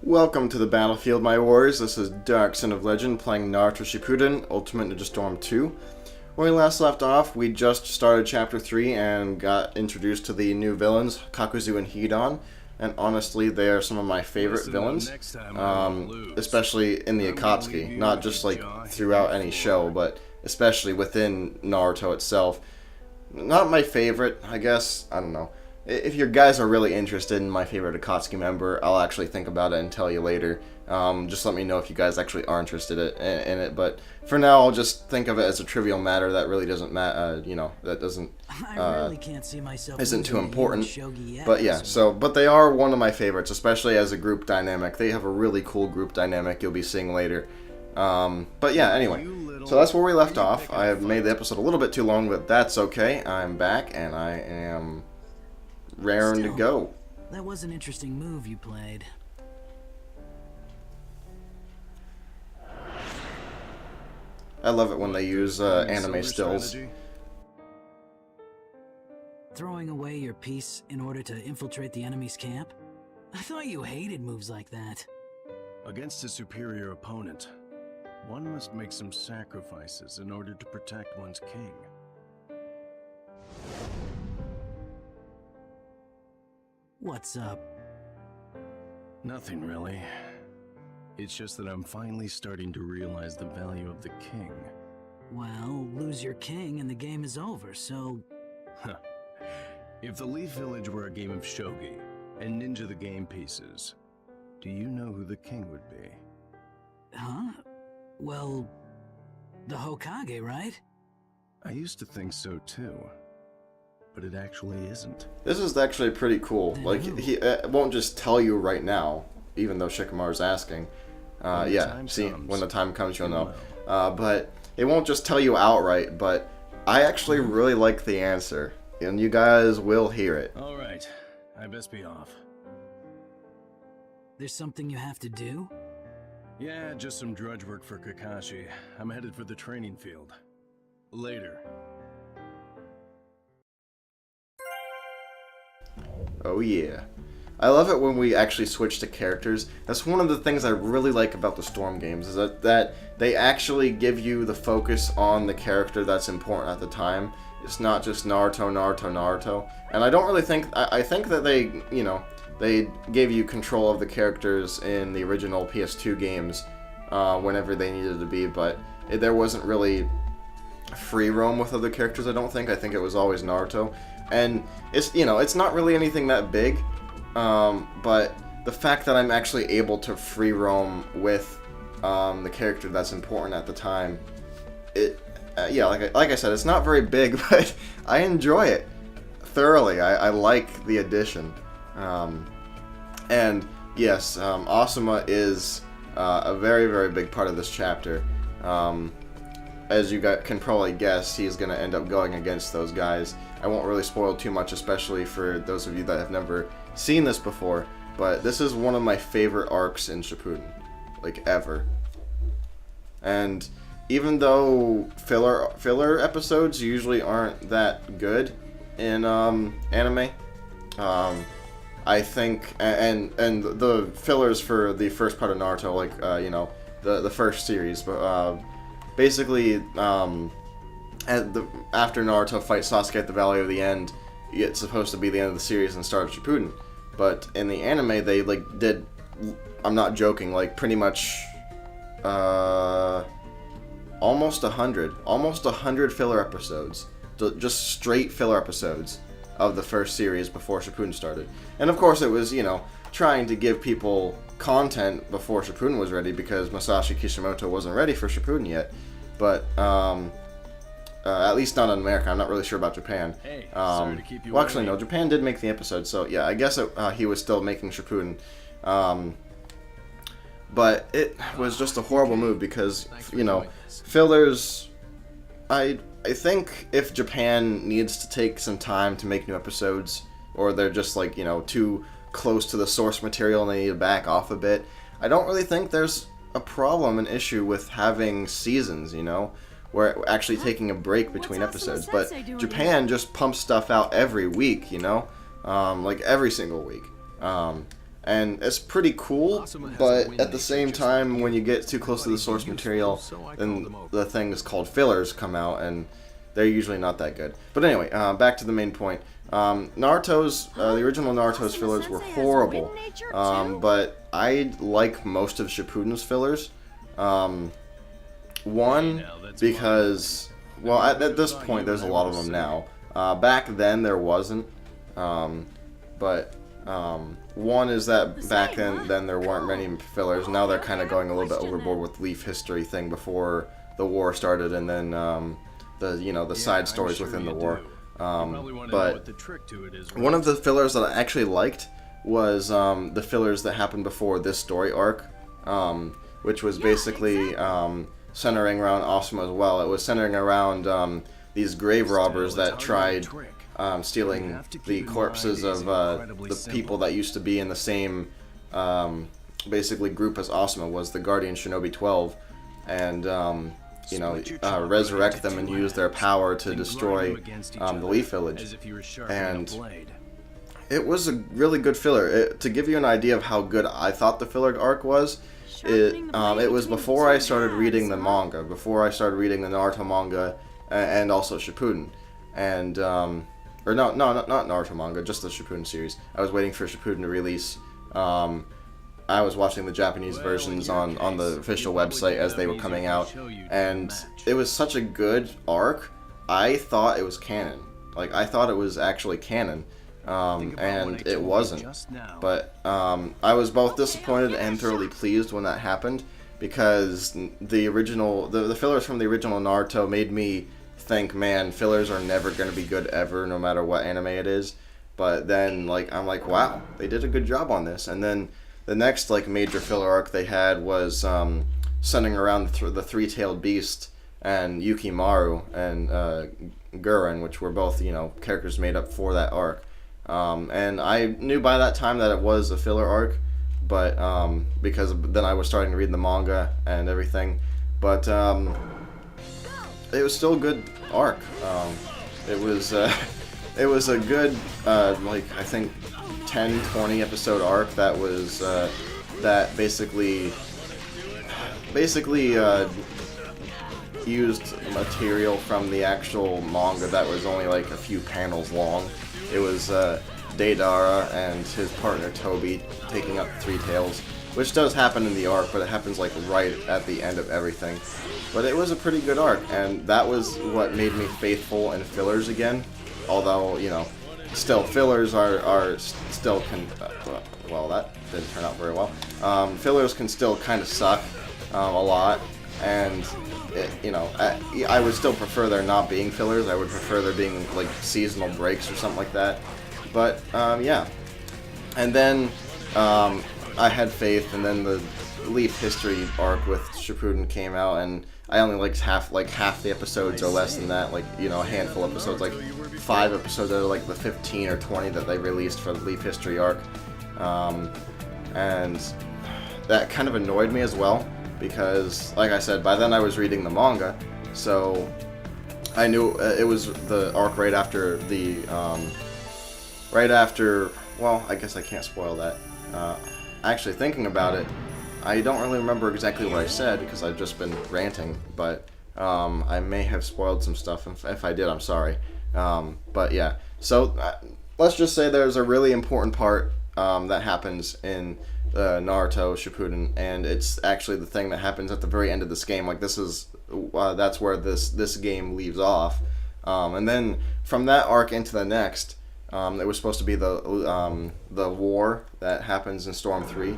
Welcome to the battlefield, my warriors. This is DarcsenOfLegend playing Naruto Shippuden, Ultimate Ninja Storm 2. When we last left off, we just started Chapter 3 and got introduced to the new villains, Kakuzu and Hidan. And honestly, they are some of my favorite villains, especially in the Akatsuki. Not just like throughout any show, but especially within Naruto itself. Not my favorite, I guess. I don't know. If you guys are really interested in my favorite Akatsuki member, I'll actually think about it and tell you later. Just let me know if you guys actually are interested in it. But for now, I'll just think of it as a trivial matter that really doesn't matter. That doesn't really can't see myself isn't too important. But yeah, but they are one of my favorites, especially as a group dynamic. They have a really cool group dynamic you'll be seeing later. But yeah, anyway. So that's where we left off. I have made the episode a little bit too long, but that's okay. I'm back, and I am raring to go. That was an interesting move you played. I love it when they use anime stills. Throwing away your piece in order to infiltrate the enemy's camp? I thought you hated moves like that. Against a superior opponent, one must make some sacrifices in order to protect one's king. What's up? Nothing really. It's just that I'm finally starting to realize the value of the king. Well, lose your king and the game is over, so... If the Leaf Village were a game of shogi, and Ninja the game pieces, do you know who the king would be? Huh? Well, the Hokage, right? I used to think so too. But it actually isn't. This is actually pretty cool. Like, he won't just tell you right now, even though Shikamaru's asking. Yeah, see, when the time comes, you'll know. But it won't just tell you outright, but I actually really like the answer. And you guys will hear it. Alright, I best be off. There's something you have to do? Yeah, just some drudge work for Kakashi. I'm headed for the training field. Later. Oh yeah. I love it when we actually switch to characters. That's one of the things I really like about the Storm games, is that they actually give you the focus on the character that's important at the time. It's not just Naruto, Naruto, Naruto. And I don't really think, I think that they gave you control of the characters in the original PS2 games whenever they needed to be, but there wasn't really free roam with other characters, I don't think. I think it was always Naruto. And it's not really anything that big, but the fact that I'm actually able to free roam with the character that's important at the time, yeah, like I said, it's not very big, but I enjoy it thoroughly. I like the addition, and yes, Asuma is a very, very big part of this chapter. As you can probably guess, he's going to end up going against those guys. I won't really spoil too much, especially for those of you that have never seen this before, but this is one of my favorite arcs in Shippuden, like, ever. And even though filler episodes usually aren't that good in anime, I think, and the fillers for the first part of Naruto, like, the first series, but basically, after Naruto fights Sasuke at the Valley of the End, it's supposed to be the end of the series and start of Shippuden. But in the anime, they did, I'm not joking, pretty much almost 100 filler episodes, just straight filler episodes of the first series before Shippuden started. And of course, it was trying to give people content before Shippuden was ready, because Masashi Kishimoto wasn't ready for Shippuden yet. But at least not in America. I'm not really sure about Japan. Hey, sorry to keep you well, actually, no. Japan did make the episode, so yeah, I guess he was still making Shippuden. But it was just a horrible move because, fillers. I think if Japan needs to take some time to make new episodes, or they're just too close to the source material and they need to back off a bit, I don't really think there's a problem, an issue with having seasons, where actually taking a break between episodes. But Japan just pumps stuff out every week, like every single week. and it's pretty cool, but at the same time, when you get too close to the source material, then the things called fillers come out, and they're usually not that good. But anyway, back to the main point. Naruto's, the original Naruto's fillers were horrible, but I like most of Shippuden's fillers. One, because, well, at this point, there's a lot of them now. Back then, there wasn't, but one is that back then there weren't many fillers. Now they're kind of going a little bit overboard with Leaf history thing before the war started, and then the side stories within the war. But one of the fillers that I actually liked was the fillers that happened before this story arc, which was basically centering around Asuma as well. It was centering around these grave robbers that tried stealing the corpses of the people that used to be in the same basically group as Asuma was, the Guardian Shinobi 12, and resurrect them and use their power to destroy the Leaf Village. And it was a really good filler. To give you an idea of how good I thought the filler arc was, it was before I started reading the manga, before I started reading the Naruto manga, and also Shippuden. And, or no, not Naruto manga, just the Shippuden series. I was waiting for Shippuden to release. I was watching the Japanese versions on the official website as they were coming out, and it was such a good arc. I thought it was canon. Like, I thought it was actually canon, and it wasn't. But I was both disappointed and thoroughly pleased when that happened, because the fillers from the original Naruto made me think, man, fillers are never going to be good ever, no matter what anime it is. But then, like, I'm like, wow, they did a good job on this. And then the next, like, major filler arc they had was centering around the three-tailed beast and Yukimaru and Gurren, which were both, characters made up for that arc. And I knew by that time that it was a filler arc, but because then I was starting to read the manga and everything. But it was still a good arc. It was a good, I think, 10-20 episode arc that was that basically used material from the actual manga that was only like a few panels long. It was Deidara and his partner Toby taking up Three Tails, which does happen in the arc, but it happens like right at the end of everything. But it was a pretty good arc, and that was what made me faithful in fillers again. Although, still fillers are still well, that didn't turn out very well. Fillers can still kind of suck a lot, and I would still prefer there not being fillers. I would prefer there being like seasonal breaks or something like that. But yeah, and then I had faith, and then the Leaf history arc with Shippuden came out, and I only liked half the episodes or less than that, a handful of episodes, like 5 episodes out of like the 15 or 20 that they released for the Leaf history arc. And that kind of annoyed me as well, because, like I said, by then I was reading the manga, so I knew it was the arc right after well, I guess I can't spoil that. Actually, thinking about it, I don't really remember exactly what I said, because I've just been ranting, but I may have spoiled some stuff. If I did, I'm sorry. But yeah, so let's just say there's a really important part that happens in Naruto Shippuden, and it's actually the thing that happens at the very end of this game. Like, this is that's where this game leaves off, and then from that arc into the next, it was supposed to be the war that happens in Storm 3,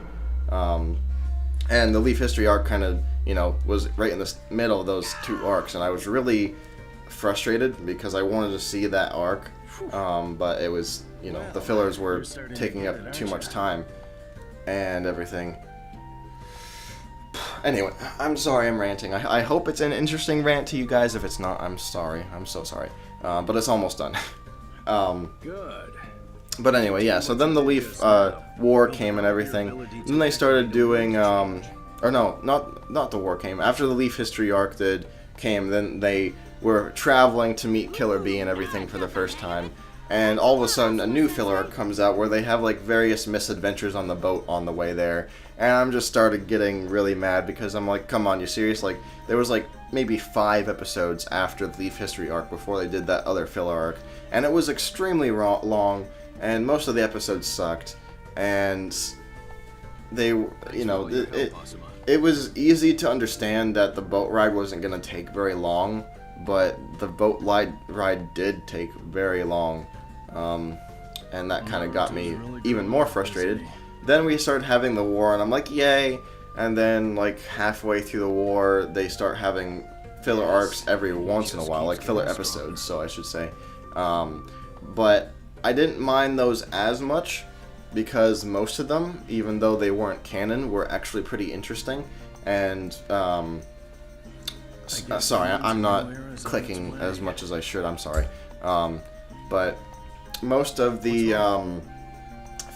and the Leaf history arc kind of was right in the middle of those two arcs, and I was really frustrated because I wanted to see that arc, but it was the fillers were taking up too much time and everything. Anyway, I'm sorry I'm ranting. I hope it's an interesting rant to you guys. If it's not, I'm sorry. I'm so sorry. But it's almost done. Good. But anyway, yeah, so then the Leaf war came and everything. Then they started doing, or no, not the war came. After the Leaf history arc came, then they were traveling to meet Killer Bee and everything for the first time. and all of a sudden a new filler arc comes out where they have like various misadventures on the boat on the way there, and I'm just started getting really mad because I'm like, come on, you serious? Like, there was like maybe 5 episodes after the Leaf History arc before they did that other filler arc, and it was extremely long, and most of the episodes sucked, and they, you know, it was easy to understand that the boat ride wasn't going to take very long, but the boat ride did take very long, and that kind of got me even more frustrated. Then we started having the war, and I'm like, yay! And then, like, halfway through the war, they start having filler arcs every once in a while, like filler episodes, so I should say. But I didn't mind those as much, because most of them, even though they weren't canon, were actually pretty interesting. And, sorry, I'm not clicking as much as I should, I'm sorry. But most of the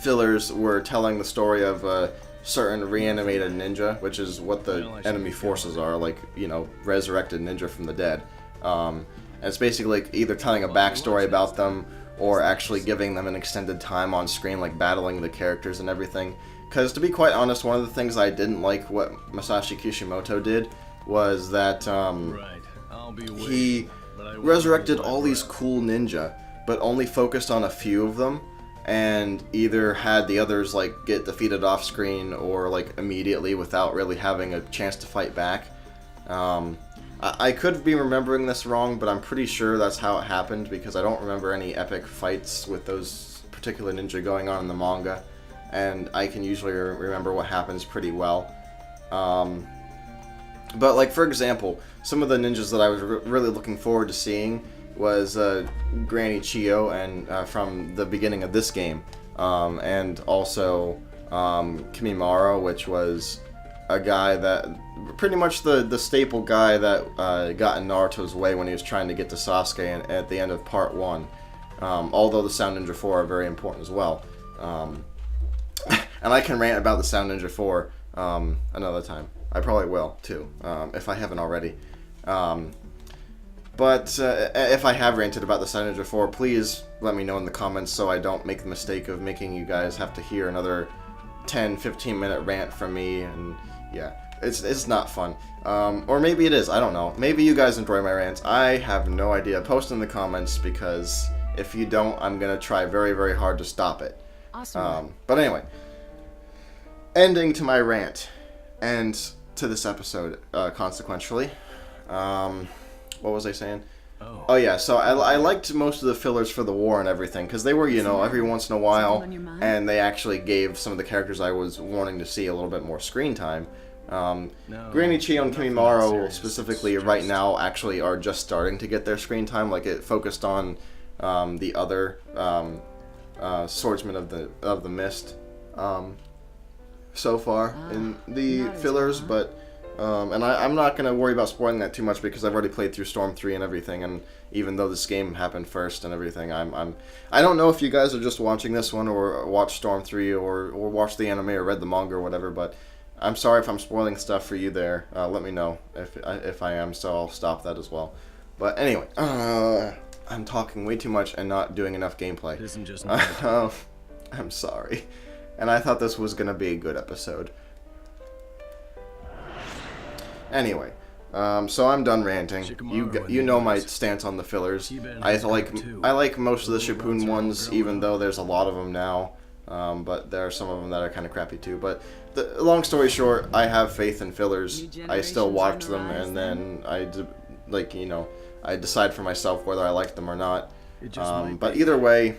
fillers were telling the story of a certain reanimated ninja, which is what the enemy forces are, like, you know, resurrected ninja from the dead. And it's basically like either telling a backstory about them, or actually giving them an extended time on screen, like battling the characters and everything. Because to be quite honest, one of the things I didn't like what Masashi Kishimoto did was that he resurrected all these cool ninja, but only focused on a few of them, and either had the others like get defeated off screen or like immediately without really having a chance to fight back. I could be remembering this wrong, but I'm pretty sure that's how it happened, because I don't remember any epic fights with those particular ninja going on in the manga, and I can usually remember what happens pretty well. But, like, for example, some of the ninjas that I was really looking forward to seeing was Granny Chio, and from the beginning of this game, and also Kimimaro, which was a guy that pretty much the staple guy that got in Naruto's way when he was trying to get to Sasuke at the end of part 1. Although the Sound Ninja 4 are very important as well. And I can rant about the Sound Ninja 4 another time. I probably will too, if I haven't already. But if I have ranted about the Sound Ninja 4, please let me know in the comments so I don't make the mistake of making you guys have to hear another 10-15 minute rant from me, and yeah, it's not fun. Or maybe it is, I don't know. Maybe you guys enjoy my rants. I have no idea. Post in the comments, because if you don't, I'm gonna try very, very hard to stop it. Awesome. But anyway, ending to my rant, and to this episode, consequentially. What was I saying? Oh yeah, so I liked most of the fillers for the war and everything, because they were, you know, every once in a while, and they actually gave some of the characters I was wanting to see a little bit more screen time. Granny Chio and Kimimaro specifically right now actually are just starting to get their screen time. Like, it focused on the other swordsman of the mist so far in the fillers, but and I'm not going to worry about spoiling that too much, because I've already played through Storm 3 and everything, and even though this game happened first and everything, I don't know if you guys are just watching this one or watched Storm 3 or watched the anime or read the manga or whatever, but I'm sorry if I'm spoiling stuff for you there. Let me know if I am, so I'll stop that as well. But anyway, I'm talking way too much and not doing enough gameplay. It isn't just I'm sorry. And I thought this was going to be a good episode. Anyway, so I'm done ranting. You know my stance on the fillers. I like most of the Shippuden ones, even though there's a lot of them now. But there are some of them that are kind of crappy too. But long story short, I have faith in fillers. I still watch them, and then I decide for myself whether I like them or not. But either way,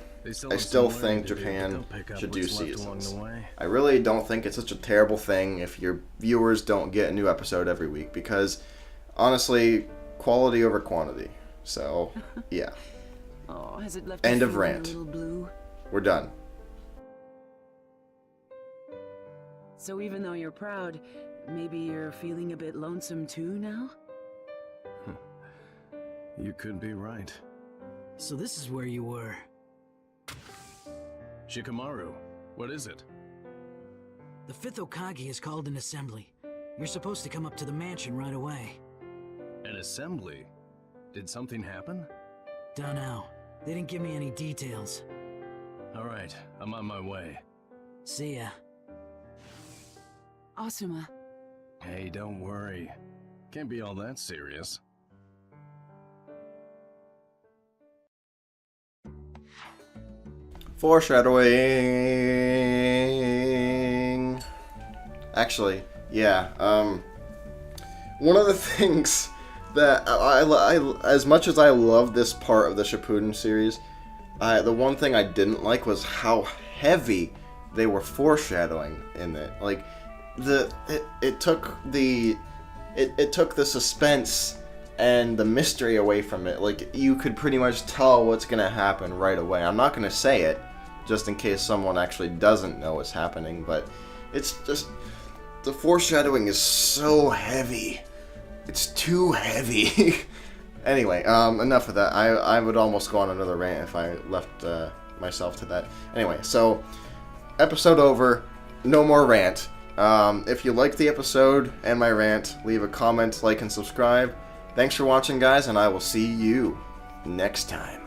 I still think Japan should do seasons. I really don't think it's such a terrible thing if your viewers don't get a new episode every week, because honestly, quality over quantity. So, yeah. Oh, has it left End you of feeling rant. a little blue? We're done. So even though you're proud, maybe you're feeling a bit lonesome too now? You could be right. So this is where you were. Shikamaru, what is it? The 5th Hokage has called an assembly. You're supposed to come up to the mansion right away. An assembly? Did something happen? Dunno. They didn't give me any details. Alright, I'm on my way. See ya. Asuma, Hey, don't worry. Can't be all that serious. Foreshadowing. Actually, yeah. One of the things that I as much as I love this part of the Shippuden series, the one thing I didn't like was how heavy they were foreshadowing in it. Like, it took the suspense and the mystery away from it. Like, you could pretty much tell what's gonna happen right away. I'm not gonna say it, just in case someone actually doesn't know what's happening, but it's just, the foreshadowing is so heavy. It's too heavy. Anyway, enough of that. I would almost go on another rant if I left myself to that. Anyway, so, episode over. No more rant. If you liked the episode and my rant, leave a comment, like, and subscribe. Thanks for watching, guys, and I will see you next time.